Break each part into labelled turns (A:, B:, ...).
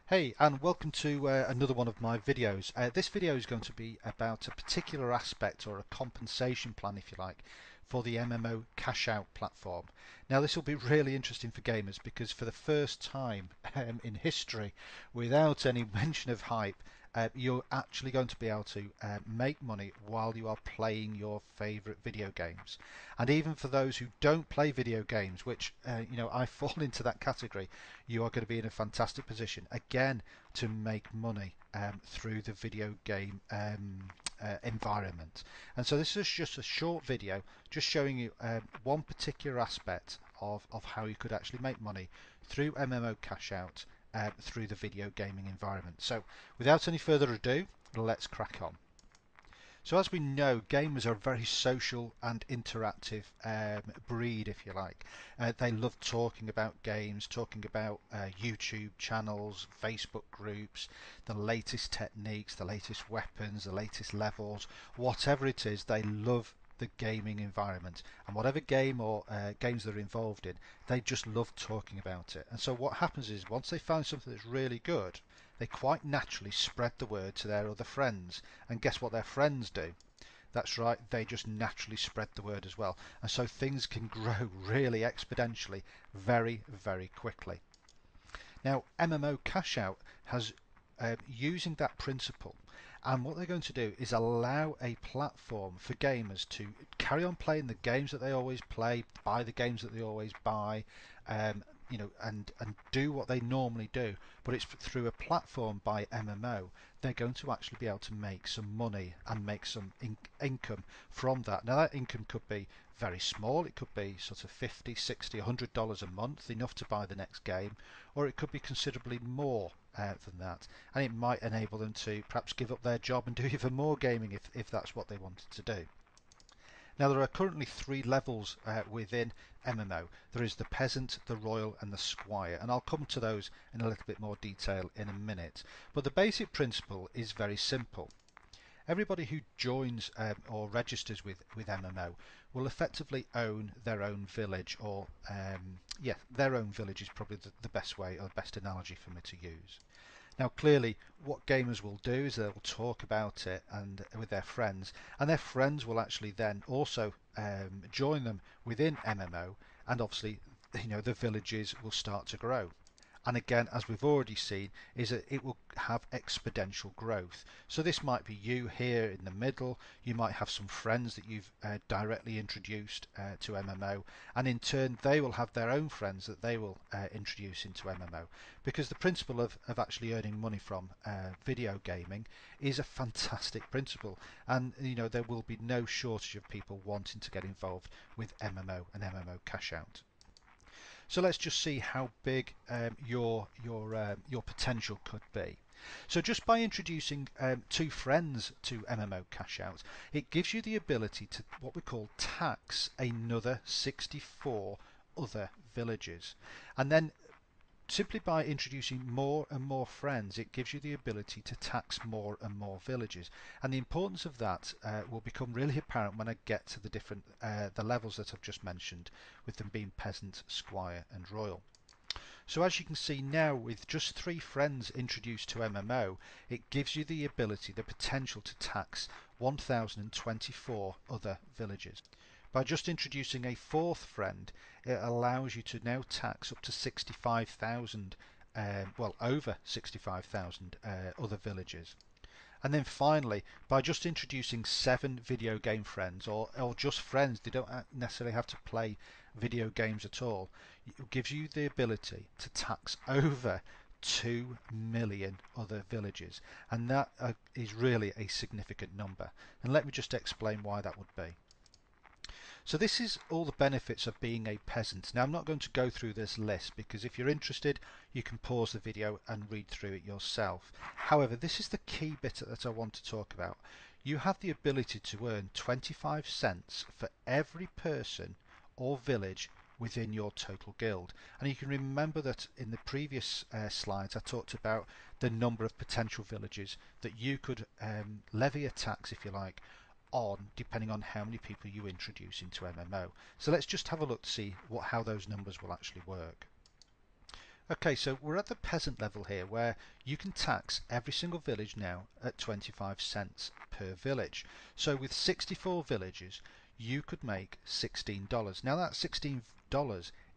A: Hey, and welcome to another one of my videos. This video is going to be about a particular aspect or a compensation plan, if you like, for the MMO Cashout platform. Now this will be really interesting for gamers because for the first time in history, without any mention of hype, you're actually going to be able to make money while you are playing your favorite video games. And even for those who don't play video games, which I fall into that category, you are going to be in a fantastic position again to make money through the video game environment. And so this is just a short video just showing you one particular aspect of how you could actually make money through MMO Cashout through the video gaming environment. So without any further ado, let's crack on. So as we know, gamers are a very social and interactive breed, if you like. They love talking about games, talking about YouTube channels, Facebook groups, the latest techniques, the latest weapons, the latest levels, whatever it is, they love the gaming environment, and whatever game or games they're involved in, they just love talking about it. And so what happens is once they find something that's really good, they quite naturally spread the word to their other friends, and guess what their friends do? That's right, they just naturally spread the word as well, and so things can grow really exponentially very, very quickly. Now MMO Cashout has using that principle, and what they're going to do is allow a platform for gamers to carry on playing the games that they always play, buy the games that they always buy, and do what they normally do, but it's through a platform by MMO. They're going to actually be able to make some money and make some income from that. Now that income could be very small, it could be sort of 50, 60, $100 a month, enough to buy the next game, or it could be considerably more than that, and it might enable them to perhaps give up their job and do even more gaming if that's what they wanted to do. Now there are currently three levels within MMO. There is the peasant, the royal and the squire, and I'll come to those in a little bit more detail in a minute. But the basic principle is very simple. Everybody who joins or registers with MMO will effectively own their own village, or their own village is probably the best way or the best analogy for me to use. Now clearly what gamers will do is they'll talk about it and with their friends, and their friends will actually then also join them within MMO, and obviously the villages will start to grow. And again, as we've already seen, is that it will have exponential growth. So this might be you here in the middle, you might have some friends that you've directly introduced to MMO, and in turn they will have their own friends that they will introduce into MMO, because the principle of actually earning money from video gaming is a fantastic principle, and there will be no shortage of people wanting to get involved with MMO and MMO Cashout. So let's just see how big your potential could be. So just by introducing two friends to MMO Cashout, it gives you the ability to what we call tax another 64 other villages, and then simply by introducing more and more friends, it gives you the ability to tax more and more villages. And the importance of that will become really apparent when I get to the different the levels that I've just mentioned, with them being peasant, squire and royal. So as you can see now, with just 3 friends introduced to MMO, it gives you the ability, the potential to tax 1024 other villages. By just introducing a 4th friend, it allows you to now tax up to 65,000, over 65,000 other villages. And then finally, by just introducing 7 video game friends, or just friends, they don't necessarily have to play video games at all, it gives you the ability to tax over 2 million other villages, and that is really a significant number. And let me just explain why that would be. So this is all the benefits of being a peasant. Now I'm not going to go through this list, because if you're interested you can pause the video and read through it yourself. However, this is the key bit that I want to talk about. You have the ability to earn 25 cents for every person or village within your total guild. And you can remember that in the previous slides I talked about the number of potential villages that you could levy a tax, if you like, on, depending on how many people you introduce into MMO. So let's just have a look to see how those numbers will actually work. Okay, so we're at the peasant level here where you can tax every single village now at 25 cents per village. So with 64 villages, you could make $16. Now that $16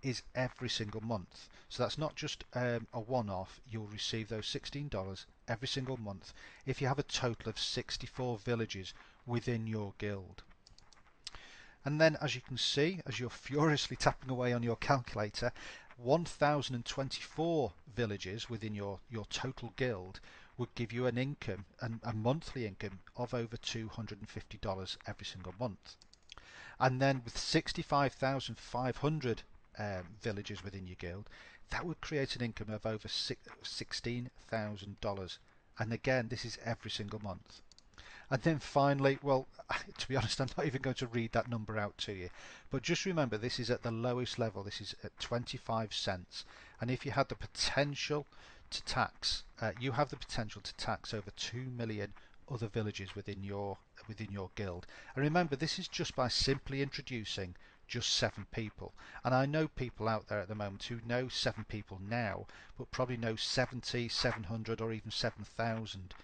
A: is every single month. So that's not just a one-off, you'll receive those $16 every single month if you have a total of 64 villages within your guild. And then, as you can see, as you're furiously tapping away on your calculator, 1024 villages within your total guild would give you an income, a monthly income of over $250 every single month. And then with 65,500 villages within your guild, that would create an income of over $16,000. And again, this is every single month. And then finally, well, to be honest, I'm not even going to read that number out to you. But just remember, this is at the lowest level. This is at 25 cents. And if you had the potential to tax, you have the potential to tax over 2 million other villages within your guild. And remember, this is just by simply introducing just 7 people. And I know people out there at the moment who know 7 people now, but probably know 70, 700 or even 7,000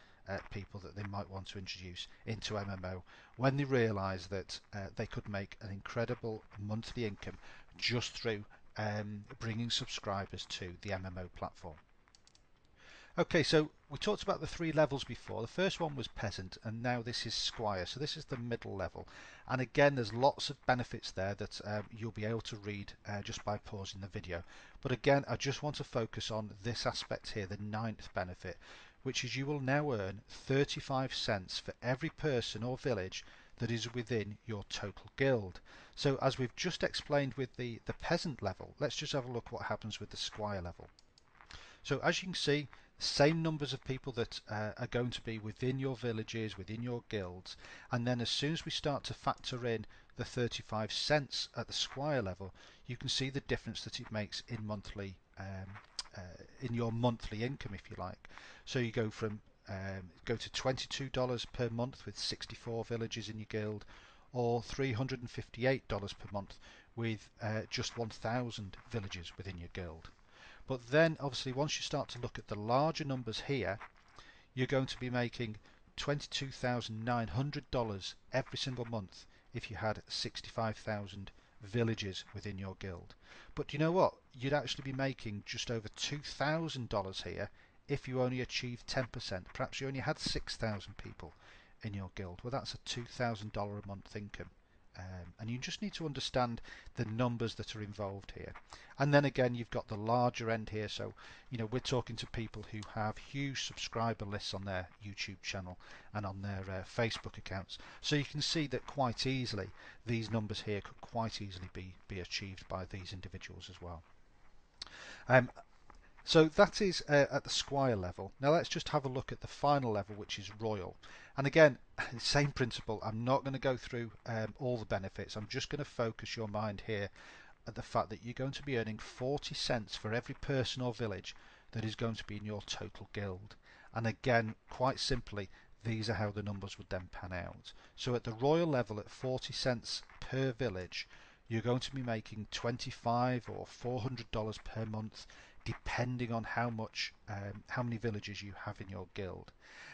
A: people that they might want to introduce into MMO when they realise that they could make an incredible monthly income just through bringing subscribers to the MMO platform. Okay, so we talked about the 3 levels before. The first one was peasant, and now this is squire. So this is the middle level. And again, there's lots of benefits there that you'll be able to read just by pausing the video. But again, I just want to focus on this aspect here, the 9th benefit, which is you will now earn 35 cents for every person or village that is within your total guild. So as we've just explained with the peasant level, let's just have a look what happens with the squire level. So as you can see, same numbers of people that are going to be within your villages, within your guilds, and then as soon as we start to factor in the 35 cents at the squire level, you can see the difference that it makes in monthly in your monthly income, if you like. So you go from go to $22 per month with 64 villages in your guild, or $358 per month with just 1,000 villages within your guild. But then obviously once you start to look at the larger numbers here, you're going to be making $22,900 every single month if you had 65,000 villages within your guild. But do you know what? You'd actually be making just over $2,000 here if you only achieved 10%. Perhaps you only had 6,000 people in your guild. Well, that's a $2,000 a month income. And you just need to understand the numbers that are involved here. And then again, you've got the larger end here. So, you know, we're talking to people who have huge subscriber lists on their YouTube channel and on their Facebook accounts. So you can see that quite easily, these numbers here could quite easily be achieved by these individuals as well. So that is at the squire level. Now let's just have a look at the final level, which is royal. And again, same principle. I'm not going to go through all the benefits. I'm just going to focus your mind here at the fact that you're going to be earning 40 cents for every person or village that is going to be in your total guild. And again, quite simply, these are how the numbers would then pan out. So at the royal level, at 40 cents per village, you're going to be making $25 or $400 per month, depending on how many villages you have in your guild.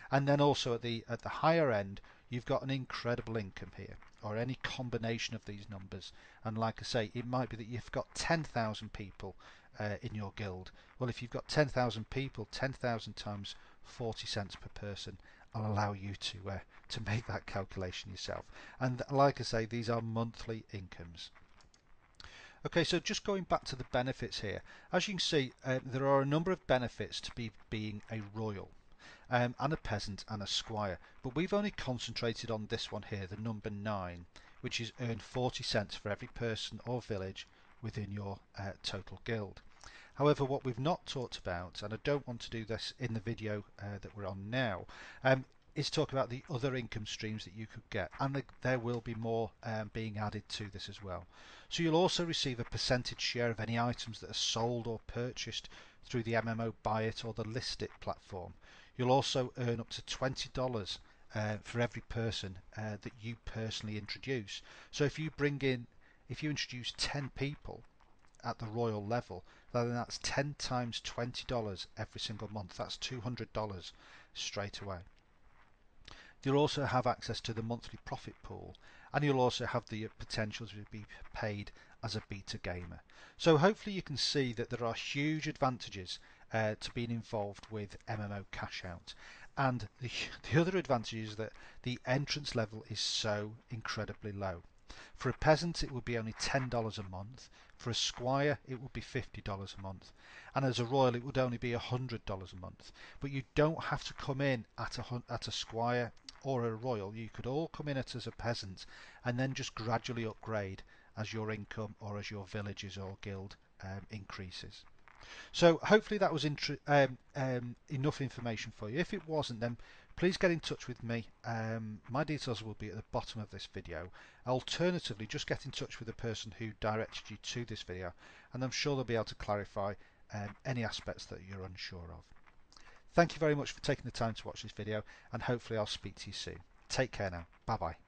A: And then also at the higher end, you've got an incredible income here, or any combination of these numbers. And like I say, it might be that you've got 10,000 people in your guild. Well, if you've got 10,000 people, 10,000 times 40 cents per person will allow you to make that calculation yourself. And like I say, these are monthly incomes. Okay, so just going back to the benefits here, as you can see, there are a number of benefits to being a royal, and a peasant and a squire, but we've only concentrated on this one here, the number 9, which is earn 40 cents for every person or village within your total guild. However, what we've not talked about, and I don't want to do this in the video that we're on now, is talk about the other income streams that you could get, and there will be more being added to this as well. So you'll also receive a percentage share of any items that are sold or purchased through the MMO Buy It or the List It platform. You'll also earn up to $20 for every person that you personally introduce. So if you introduce 10 people at the royal level, then that's 10 times $20 every single month. That's $200 straight away. You'll also have access to the monthly profit pool, and you'll also have the potential to be paid as a beta gamer. So hopefully you can see that there are huge advantages to being involved with MMO Cashout. And the other advantage is that the entrance level is so incredibly low. For a peasant it would be only $10 a month, for a squire it would be $50 a month, and as a royal it would only be $100 a month. But you don't have to come in at a squire or a royal. You could all come in as a peasant and then just gradually upgrade as your income or as your villages or guild increases. So hopefully that was enough information for you. If it wasn't, then please get in touch with me. My details will be at the bottom of this video. Alternatively, just get in touch with the person who directed you to this video, and I'm sure they'll be able to clarify any aspects that you're unsure of. Thank you very much for taking the time to watch this video, and hopefully I'll speak to you soon. Take care now. Bye bye.